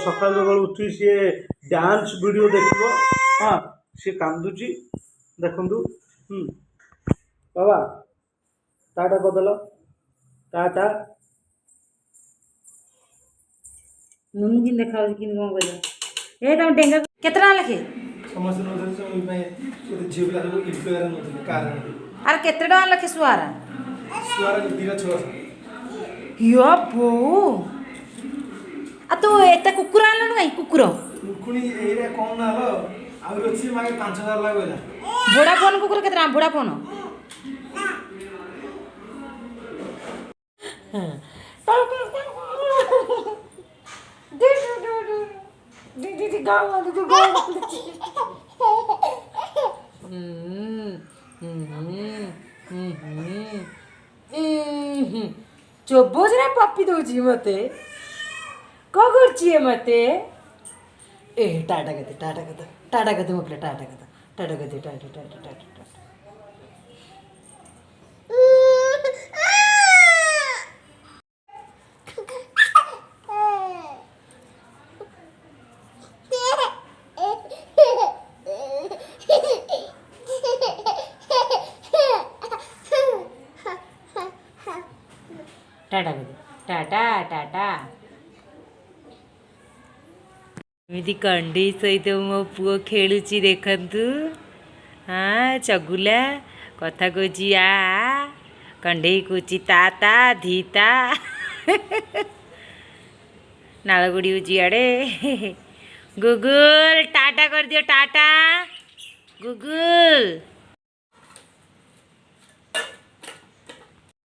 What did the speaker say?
सकाल बेल उठी सी dance video देखो। हाँ सी कांदुची देखु। बाबा टाटा बदल टाटा नुनु किन देखा कि कौन कर ए तुम डेंगा केतना लखे समस्त झील पिला इनफ्लुएंसर नथिले कारण अरे केते टका लखे सुआरा सुआर दीरा छुआ यो बो आ तू एता कुकुर आनल नहीं कुकुर कुकुनी एरे कौन ना लो आ रोची मागे 5000 लागोला वोडाफोन कुकुर केतना वोडाफोन दीदी गावा दीदी गावा चोबोज रे पप्पी दौची मते कौ करची मते ए टाटा कते मोकले टाटा कते टाटा टाटा टाटा एमती कंडी सहित मो पुओ खेलुची देखंतु। हाँ चगुला कथा कौची आ कंडे कौची ताता धीता नालगुड़ी हूँ आड़े गुगुल टाटा कर दियो टाटा गुगुल।